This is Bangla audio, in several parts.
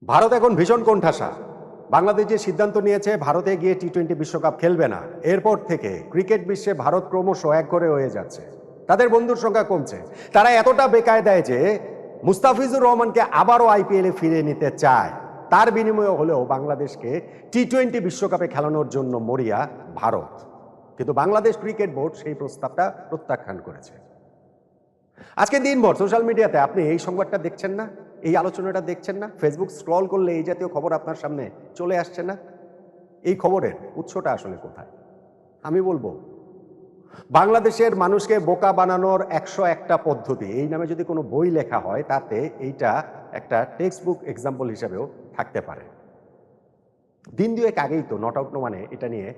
ভারত এখন ভীষণ কোণঠাসা। বাংলাদেশ যে সিদ্ধান্ত নিয়েছে ভারতে গিয়ে টি-20 বিশ্বকাপ খেলবে না, এরপর থেকে ক্রিকেট বিশ্বে ভারত ক্রমশ একঘরে হয়ে যাচ্ছে। তাদের বন্ধুর সংখ্যা কমছে। তারা এতটা বেকায়দায় যে মুস্তাফিজুর রহমানকে আবারও আইপিএলে ফিরিয়ে নিতে চায়। তার বিনিময়ে হলেও বাংলাদেশকে টি-20 বিশ্বকাপে খেলানোর জন্য মরিয়া ভারত। কিন্তু বাংলাদেশ ক্রিকেট বোর্ড সেই প্রস্তাবটা প্রত্যাখ্যান করেছে। আজকে দিনভর সোশ্যাল মিডিয়াতে আপনি এই সংবাদটা দেখছেন না, এই আলোচনাটা দেখছেন না, ফেসবুক স্ক্রল করলে এই জাতীয় খবর আপনার সামনে চলে আসছে না? এই খবরের উৎসটা আসলে কোথায়? আমি বলবো, বাংলাদেশের মানুষকে বোকা বানানোর 101টা পদ্ধতি এই নামে যদি কোনো বই লেখা হয়, তাতে এইটা একটা টেক্সট বুক এক্সাম্পল হিসাবেও থাকতে পারে। দিন দুয়েক আগেই তো নট আউট নো মানে এটা নিয়ে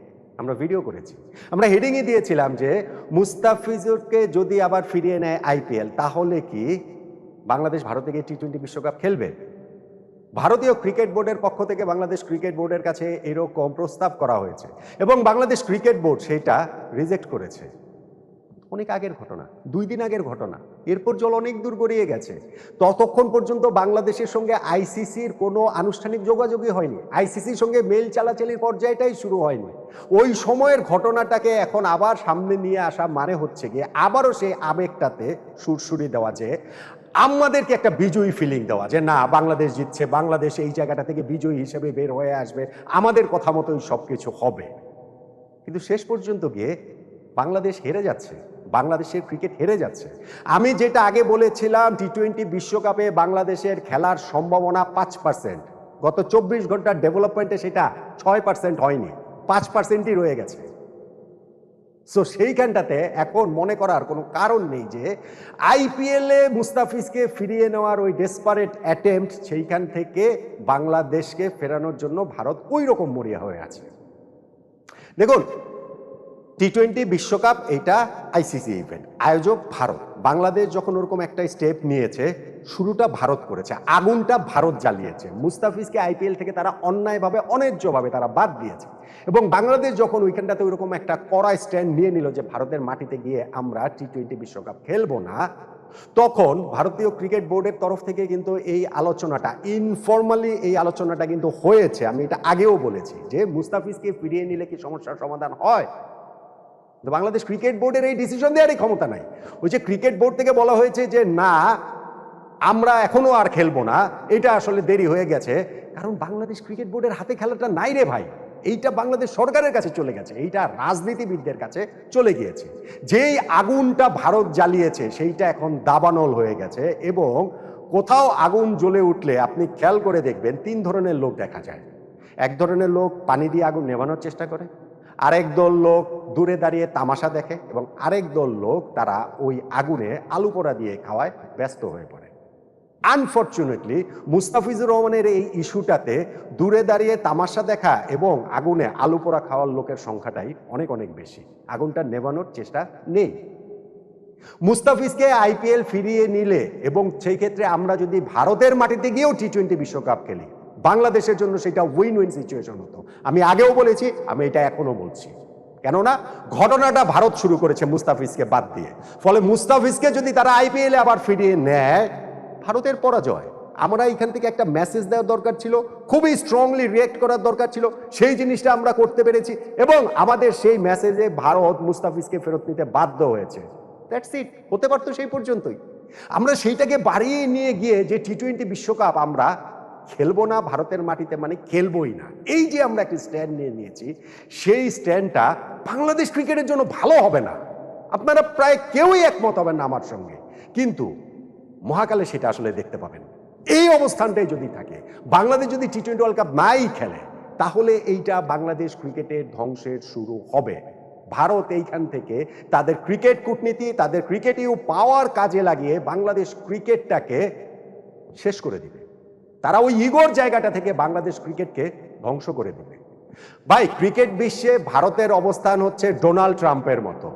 আমরা ভিডিও করেছি। আমরা হেডিংয়ে দিয়েছিলাম যে মুস্তাফিজুরকে যদি আবার ফিরিয়ে নেয় আইপিএল, তাহলে কি বাংলাদেশ ভারতে গিয়ে টি-20 বিশ্বকাপ খেলবে? ভারতীয় ক্রিকেট বোর্ডের পক্ষ থেকে বাংলাদেশ ক্রিকেট বোর্ডের কাছে এরকম প্রস্তাব করা হয়েছে এবং বাংলাদেশ ক্রিকেট বোর্ড সেটা রিজেক্ট করেছে। অনেক আগের ঘটনা, 2 দিন আগের ঘটনা। এরপর জল অনেক দূর গড়িয়ে গেছে। ততক্ষণ পর্যন্ত বাংলাদেশের সঙ্গে আইসিসির কোনো আনুষ্ঠানিক যোগাযোগই হয়নি। আইসিসির সঙ্গে মেল চালাচালির পর্যায়টাই শুরু হয়নি। ওই সময়ের ঘটনাটাকে এখন আবার সামনে নিয়ে আসা মানে হচ্ছে গিয়ে আবারও সেই আবেগটাতে সুরসুরি দেওয়া, যে আমাদেরকে একটা বিজয়ী ফিলিং দেওয়া, যে না, বাংলাদেশ জিতছে, বাংলাদেশ এই জায়গাটা থেকে বিজয়ী হিসেবে বের হয়ে আসবে, আমাদের কথা মতোই সব কিছু হবে। কিন্তু শেষ পর্যন্ত গিয়ে বাংলাদেশ হেরে যাচ্ছে, বাংলাদেশের ক্রিকেট হেরে যাচ্ছে। আমি যেটা আগে বলেছিলাম, টি-20 বিশ্বকাপে বাংলাদেশের খেলার সম্ভাবনা 5%, গত 24 ঘন্টার ডেভেলপমেন্টে সেটা 6% হয়নি, 5%ই রয়ে গেছে। সো সেইখানটাতে এখন মনে করার কোনো কারণ নেই যে আইপিএলে মুস্তাফিজকে ফিরিয়ে নেওয়ার ওই ডেসপারেট অ্যাটেম্পট, সেইখান থেকে বাংলাদেশকে ফেরানোর জন্য ভারত ওই রকম মরিয়া হয়ে আছে। দেখুন, টি-20 বিশ্বকাপ এটা আইসিসি ইভেন্ট, আয়োজক ভারত। বাংলাদেশ যখন ওরকম একটা স্টেপ নিয়েছে, শুরুটা ভারত করেছে, আগুনটা ভারত জ্বালিয়েছে। মুস্তাফিজকে আইপিএল থেকে তারা অন্যায়ভাবে, অন্যায্যভাবে তারা বাদ দিয়েছে এবং বাংলাদেশ যখন ওইখানটাতে ওইরকম একটা কড়া স্ট্যান্ড নিয়ে নিল যে ভারতের মাটিতে গিয়ে আমরা টি-20 বিশ্বকাপ খেলবো না, তখন ভারতীয় ক্রিকেট বোর্ডের তরফ থেকে কিন্তু এই আলোচনাটা ইনফর্মালি, এই আলোচনাটা কিন্তু হয়েছে। আমি এটা আগেও বলেছি যে মুস্তাফিজকে ফিরিয়ে নিলে কি সমস্যার সমাধান হয়? বাংলাদেশ ক্রিকেট বোর্ডের এই ডিসিশন দেওয়ারই ক্ষমতা নাই। ওই যে ক্রিকেট বোর্ড থেকে বলা হয়েছে যে না, আমরা এখনো আর খেলবো না, এটা আসলে দেরি হয়ে গেছে। কারণ বাংলাদেশ ক্রিকেট বোর্ডের হাতে খেলাটা নাই রে ভাই, এইটা বাংলাদেশ সরকারের কাছে চলে গেছে, এইটা রাজনীতিবিদদের কাছে চলে গিয়েছে। যেই আগুনটা ভারত জ্বালিয়েছে সেইটা এখন দাবানল হয়ে গেছে এবং কোথাও আগুন জ্বলে উঠলে আপনি খেয়াল করে দেখবেন 3 ধরনের লোক দেখা যায়। এক ধরনের লোক পানি দিয়ে আগুন নেভানোর চেষ্টা করে, আরেক দল লোক দূরে দাঁড়িয়ে তামাশা দেখে এবং আরেক দল লোক তারা ওই আগুনে আলু পোড়া দিয়ে খাওয়ায় ব্যস্ত হয়ে পড়ে। আনফর্চুনেটলি মুস্তাফিজুর রহমানের এই ইস্যুটাতে দূরে দাঁড়িয়ে তামাশা দেখা এবং আগুনে আলু পোড়া খাওয়ার লোকের সংখ্যাটাই অনেক অনেক বেশি, আগুনটা নেভানোর চেষ্টা নেই। মুস্তাফিজকে আইপিএল ফিরিয়ে নিলে এবং সেই ক্ষেত্রে আমরা যদি ভারতের মাটিতে গিয়েও টি-20 বিশ্বকাপ খেলি, বাংলাদেশের জন্য সেটা উইন উইন সিচুয়েশন হতো। আমি আগেও বলেছি, আমি এটা এখনো বলছি। কেননা ঘটনাটা ভারত শুরু করেছে মুস্তাফিজকে বাদ দিয়ে। ফলে মুস্তাফিজকে যদি তারা আইপিএলে আবার ফিরিয়ে নেয়, ভারতের পরাজয়। আমরা এখান থেকে একটা মেসেজ দেওয়ার দরকার ছিল, খুবই স্ট্রংলি রিয়েক্ট করার দরকার ছিল, সেই জিনিসটা আমরা করতে পেরেছি এবং আমাদের সেই মেসেজে ভারত মুস্তাফিজকে ফেরত নিতে বাধ্য হয়েছে। দ্যাটস ইট, হতে পারতো সেই পর্যন্তই। আমরা সেইটাকে বাড়িয়ে নিয়ে গিয়ে যে টি-20 বিশ্বকাপ আমরা খেলবো না ভারতের মাটিতে, মানে খেলবোই না, এই যে আমরা একটা স্ট্যান্ড নিয়ে নিয়েছি, সেই স্ট্যান্ডটা বাংলাদেশ ক্রিকেটের জন্য ভালো হবে না। আপনারা প্রায় কেউই একমত হবেন না আমার সঙ্গে, কিন্তু মহাকালে সেটা আসলে দেখতে পাবেন। এই অবস্থানটাই যদি থাকে, বাংলাদেশ যদি টি-20 ওয়ার্ল্ড কাপ নাই খেলে, তাহলে এইটা বাংলাদেশ ক্রিকেটের ধ্বংসের শুরু হবে। ভারত এইখান থেকে তাদের ক্রিকেট কূটনীতি, তাদের ক্রিকেটীয় পাওয়ার কাজে লাগিয়ে বাংলাদেশ ক্রিকেটটাকে শেষ করে দিবে। তারা ওই ইগোর জায়গাটা থেকে বাংলাদেশ ক্রিকেটকে ধ্বংস করে দিবে। ভাই, ক্রিকেট বিশ্বে ভারতের অবস্থান হচ্ছে ডোনাল্ড ট্রাম্পের মতো।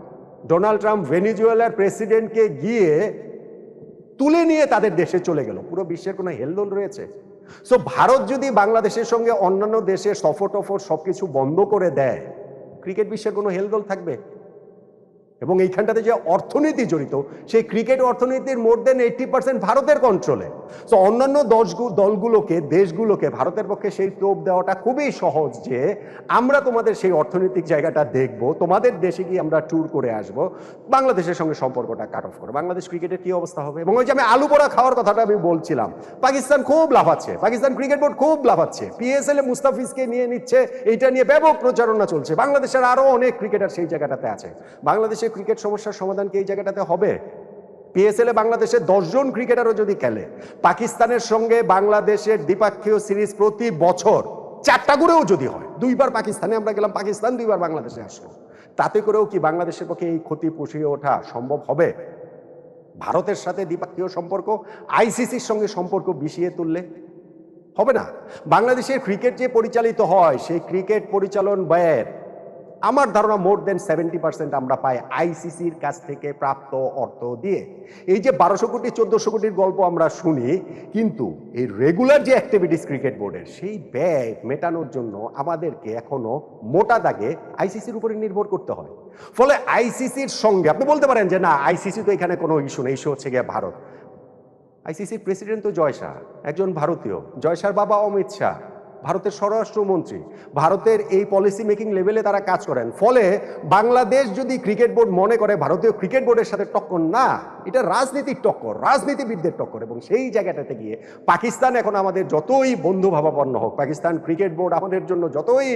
ডোনাল্ড ট্রাম্প ভেনিজুয়েলার প্রেসিডেন্টকে গিয়ে তুলে নিয়ে তাদের দেশে চলে গেল। পুরো বিশ্বের কোনো হেলদোল রয়েছে? সো ভারত যদি বাংলাদেশের সঙ্গে অন্যান্য দেশের সফর টফর সবকিছু বন্ধ করে দেয়, ক্রিকেট বিশ্বের কোনো হেলদোল থাকবে? এবং এইখানটাতে যে অর্থনীতি জড়িত, সেই ক্রিকেট অর্থনীতির মোর দেন 80% ভারতের কন্ট্রোলে। সো অন্যান্য দলগুলোকে, দেশগুলোকে ভারতের পক্ষে সেই টোপ দেওয়াটা খুবই সহজ যে আমরা তোমাদের সেই অর্থনৈতিক জায়গাটা দেখব, তোমাদের দেশে গিয়ে আমরা ট্যুর করে আসব, বাংলাদেশের সঙ্গে সম্পর্কটা কাট অফ করে। বাংলাদেশ ক্রিকেটের কি অবস্থা হবে? এবং ওই যে আমি আলু পোড়া খাওয়ার কথাটা আমি বলছিলাম, পাকিস্তান খুব লাফাচ্ছে, পাকিস্তান ক্রিকেট বোর্ড খুব লাফাচ্ছে, পিএসএল এ মুস্তাফিজকে নিয়ে নিচ্ছে, এইটা নিয়ে ব্যাপক প্রচারণা চলছে। বাংলাদেশের আরো অনেক ক্রিকেটার সেই জায়গাটাতে আছে। বাংলাদেশের ক্রিকেট সমস্যার সমাধান কি এই জায়গাটাতে হবে? পিএসএল এ বাংলাদেশের 10 জন ক্রিকেটারও যদি খেলে, পাকিস্তানের সঙ্গে বাংলাদেশের দ্বিপাক্ষীয় সিরিজ প্রতি বছর 4টা করেও যদি হয়, 2বার পাকিস্তানে আমরা গেলাম, পাকিস্তান 2বার বাংলাদেশে আসলো, তাতে করেও কি বাংলাদেশের পক্ষে এই ক্ষতি পুষিয়ে ওঠা সম্ভব হবে? ভারতের সাথে দ্বিপাক্ষীয় সম্পর্ক, আইসিসির সঙ্গে সম্পর্ক বিষিয়ে তুললে হবে না। বাংলাদেশের ক্রিকেট যে পরিচালিত হয়, সেই ক্রিকেট পরিচালন ব্যয়ের আমার ধারণা মোর দেন 70% আমরা পাই আইসিসির কাছ থেকে প্রাপ্ত অর্থ দিয়ে। এই যে 1200 কোটি 1400 কোটির গল্প আমরা শুনি, কিন্তু এই রেগুলার যে অ্যাক্টিভিটিস ক্রিকেট বোর্ডের, সেই ব্যয় মেটানোর জন্য আমাদেরকে এখনো মোটা দাগে আইসিসির উপরে নির্ভর করতে হয়। ফলে আইসিসির সঙ্গে আপনি বলতে পারেন যে না, আইসিসি তো এখানে কোনো ইস্যু নেই, ইস্যু হচ্ছে গিয়ে ভারত। আইসিসির প্রেসিডেন্ট তো জয় শাহ, একজন ভারতীয়। জয় শাহর বাবা অমিত শাহ, ভারতের স্বরাষ্ট্রমন্ত্রী। ভারতের এই পলিসি মেকিং লেভেলে তারা কাজ করেন। ফলে বাংলাদেশ যদি ক্রিকেট বোর্ড মনে করে ভারতীয় ক্রিকেট বোর্ডের সাথে টক্কর, না, এটা রাজনীতির টক্কর, রাজনীতিবিদদের টক্কর। এবং সেই জায়গাটাতে গিয়ে পাকিস্তান এখন আমাদের যতই বন্ধু ভাবাপন্ন হোক, পাকিস্তান ক্রিকেট বোর্ড আমাদের জন্য যতই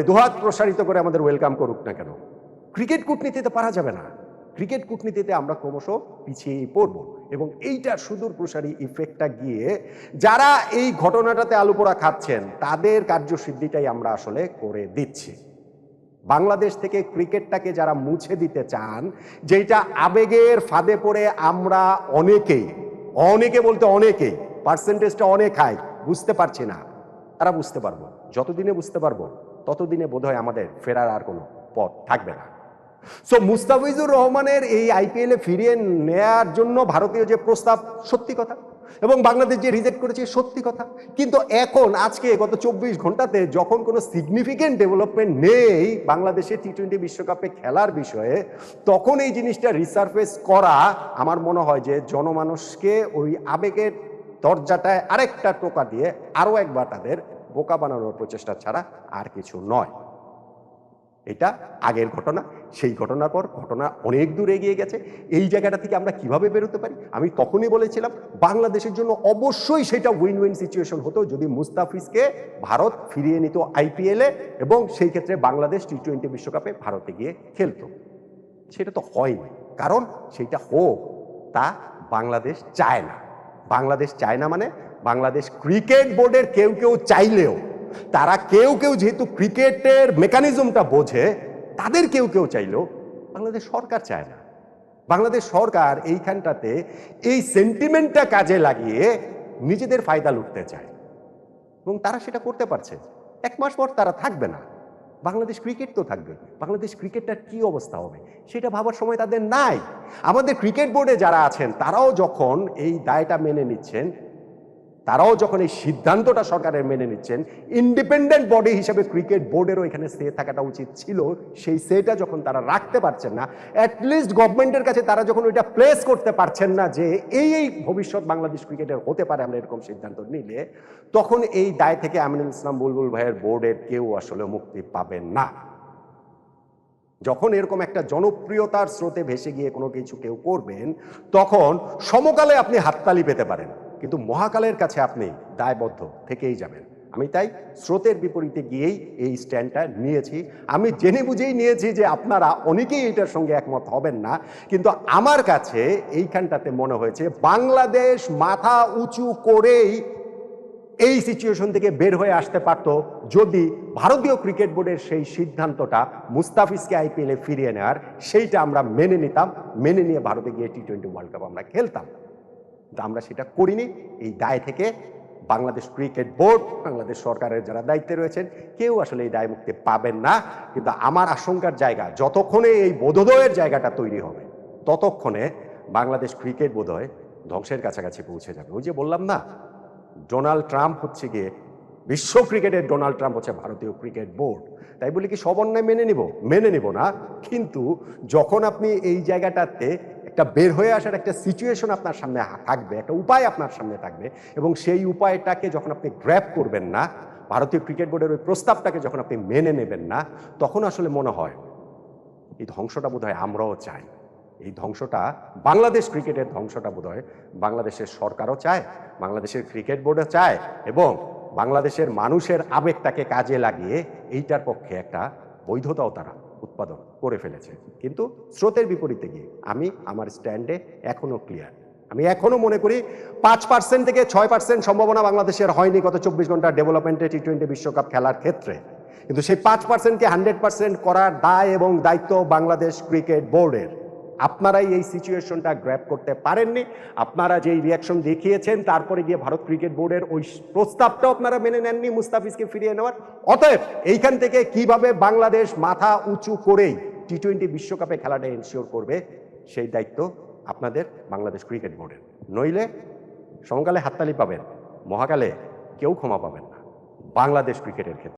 দুহাত প্রসারিত করে আমাদের ওয়েলকাম করুক না কেন, ক্রিকেট কূটনীতিতে পারা যাবে না। ক্রিকেট কূটনীতিতে আমরা ক্রমশ পিছিয়ে পড়ব। এবং এইটার সুদূর প্রসারী ইফেক্টটা গিয়ে যারা এই ঘটনাটাতে আলুপোড়া খাচ্ছেন, তাদের কার্যসিদ্ধিটাই আমরা আসলে করে দিচ্ছি। বাংলাদেশ থেকে ক্রিকেটটাকে যারা মুছে দিতে চান, যেটা আবেগের ফাঁদে পড়ে আমরা অনেকে বলতে অনেকেই, পার্সেন্টেজটা অনেক হাই, বুঝতে পারছি না, তারা বুঝতে পারবো। যতদিনে বুঝতে পারবো, ততদিনে বোধহয় আমাদের ফেরার আর কোনো পথ থাকবে না। সো মুস্তাফিজুর রহমানের এই আইপিএল এ ফিরিয়ে নেয়ার জন্য ভারতীয় যে প্রস্তাব, সত্যি কথা, এবং বাংলাদেশ যে রিজেক্ট করেছে, সত্যি কথা। কিন্তু এখন আজকে গত 24 ঘন্টাতে যখন কোনো সিগনিফিকেন্ট ডেভেলপমেন্ট নেই বাংলাদেশে টি-20 বিশ্বকাপে খেলার বিষয়ে, তখন এই জিনিসটা রিসার্ফেস করা আমার মনে হয় যে জনমানুষকে ওই আবেগের দরজাটায় আরেকটা টোকা দিয়ে আরো একবার তাদের বোকা বানানোর প্রচেষ্টা ছাড়া আর কিছু নয়। এটা আগের ঘটনা, সেই ঘটনার পর ঘটনা অনেক দূর এগিয়ে গেছে। এই জায়গাটা থেকে আমরা কিভাবে বেরোতে পারি? আমি তখনই বলেছিলাম বাংলাদেশের জন্য অবশ্যই সেটা উইন উইন সিচুয়েশন হতো যদি মুস্তাফিজকে ভারত ফিরিয়ে নিত আইপিএলে, এবং সেই ক্ষেত্রে বাংলাদেশ টি-20 বিশ্বকাপে ভারতে গিয়ে খেলতো। সেটা তো হয়নি, কারণ সেটা হোক তা বাংলাদেশ চায় না। বাংলাদেশ চায় না মানে বাংলাদেশ ক্রিকেট বোর্ডের কেউ চাইলেও, তারা কেউ যেহেতু ক্রিকেটের মেকানিজমটা বোঝে, তাদের কেউ চাইলেও বাংলাদেশ সরকার চায় না। বাংলাদেশ সরকার এইখানটাতে এই সেন্টিমেন্টটা কাজে লাগিয়ে নিজেদের ফায়দা লুটতে চায়, এবং তারা সেটা করতে পারছে। 1 মাস পর তারা থাকবে না, বাংলাদেশ ক্রিকেট তো থাকবে। বাংলাদেশ ক্রিকেটটার কি অবস্থা হবে সেটা ভাবার সময় তাদের নাই। আমাদের ক্রিকেট বোর্ডে যারা আছেন, তারাও যখন এই দায়টা মেনে নিচ্ছেন, তারাও যখন এই সিদ্ধান্তটা সরকারের মেনে নিচ্ছেন, ইন্ডিপেন্ডেন্ট বডি হিসেবে ক্রিকেট বোর্ডেরও এখানে সে থাকাটা উচিত ছিল। সেই সেটা যখন তারা রাখতে পারছেন না, অ্যাটলিস্ট গভর্নমেন্টের কাছে তারা যখন ওইটা প্লেস করতে পারছেন না যে এই ভবিষ্যৎ বাংলাদেশ ক্রিকেটের হতে পারে আমরা এরকম সিদ্ধান্ত নিলে, তখন এই দায় থেকে আমিনুল ইসলাম বুলবুল ভাইয়ের বোর্ডের কেউ আসলে মুক্তি পাবেন না। যখন এরকম একটা জনপ্রিয়তার স্রোতে ভেসে গিয়ে কোনো কিছু কেউ করবেন, তখন সমকালে আপনি হাততালি পেতে পারেন, কিন্তু মহাকালের কাছে আপনি দায়বদ্ধ থেকেই যাবেন। আমি তাই স্রোতের বিপরীতে গিয়েই এই স্ট্যান্ডটা নিয়েছি। আমি জেনে বুঝেই নিয়েছি যে আপনারা অনেকেই এটার সঙ্গে একমত হবেন না, কিন্তু আমার কাছে এইখানটাতে মনে হয়েছে বাংলাদেশ মাথা উঁচু করেই এই সিচুয়েশন থেকে বের হয়ে আসতে পারত যদি ভারতীয় ক্রিকেট বোর্ডের সেই সিদ্ধান্তটা মুস্তাফিজকে আইপিএলে ফিরিয়ে নেওয়ার, সেইটা আমরা মেনে নিতাম, মেনে নিয়ে ভারতে গিয়ে টি-20 ওয়ার্ল্ড কাপ আমরা খেলতাম। কিন্তু আমরা সেটা করিনি। এই দায় থেকে বাংলাদেশ ক্রিকেট বোর্ড, বাংলাদেশ সরকারের যারা দায়িত্বে রয়েছেন, কেউ আসলে এই দায় মুক্তি পাবেন না। কিন্তু আমার আশঙ্কার জায়গা, যতক্ষণে এই বোধোদয়ের জায়গাটা তৈরি হবে, ততক্ষণে বাংলাদেশ ক্রিকেট বোধহয় ধ্বংসের কাছাকাছি পৌঁছে যাবে। ওই যে বললাম না, ডোনাল্ড ট্রাম্প হচ্ছে গিয়ে বিশ্ব ক্রিকেটের ডোনাল্ড ট্রাম্প হচ্ছে ভারতীয় ক্রিকেট বোর্ড। তাই বলি কি সব অন্যায় মেনে নিব না, কিন্তু যখন আপনি এই জায়গাটাতে একটা বের হয়ে আসার একটা সিচুয়েশন আপনার সামনে থাকবে, একটা উপায় আপনার সামনে থাকবে, এবং সেই উপায়টাকে যখন আপনি গ্র্যাব করবেন না, ভারতীয় ক্রিকেট বোর্ডের ওই প্রস্তাবটাকে যখন আপনি মেনে নেবেন না, তখন আসলে মনে হয় এই ধ্বংসটা বোধহয় আমরাও চাই। এই ধ্বংসটা, বাংলাদেশ ক্রিকেটের ধ্বংসটা বোধহয় বাংলাদেশের সরকারও চায়, বাংলাদেশের ক্রিকেট বোর্ডও চায়, এবং বাংলাদেশের মানুষের আবেগটাকে কাজে লাগিয়ে এইটার পক্ষে একটা বৈধতাও তারা উৎপাদন করে ফেলেছে। কিন্তু স্রোতের বিপরীতে গিয়ে আমি আমার স্ট্যান্ডে এখনো ক্লিয়ার। আমি এখনো মনে করি 5% থেকে 6% সম্ভাবনা বাংলাদেশের হয়নি গত 24 ঘন্টা ডেভেলপমেন্টে টি-20 বিশ্বকাপ খেলার ক্ষেত্রে, কিন্তু সেই 5%কে 100% করার দায় এবং দায়িত্ব বাংলাদেশ ক্রিকেট বোর্ডের। আপনারাই এই সিচুয়েশনটা গ্র্যাব করতে পারেননি। আপনারা যেই রিয়াকশন দেখিয়েছেন, তারপরে গিয়ে ভারত ক্রিকেট বোর্ডের ওই প্রস্তাবটাও আপনারা মেনে নেননি মুস্তাফিজকে ফিরিয়ে নেওয়ার। অতএব এইখান থেকে কিভাবে বাংলাদেশ মাথা উঁচু করেই টি-20 বিশ্বকাপে খেলাটা এনশিওর করবে, সেই দায়িত্ব আপনাদের বাংলাদেশ ক্রিকেট বোর্ডের। নইলে সমকালে হাততালি পাবেন, মহাকালে কেউ ক্ষমা পাবেন না বাংলাদেশ ক্রিকেটের ক্ষেত্রে।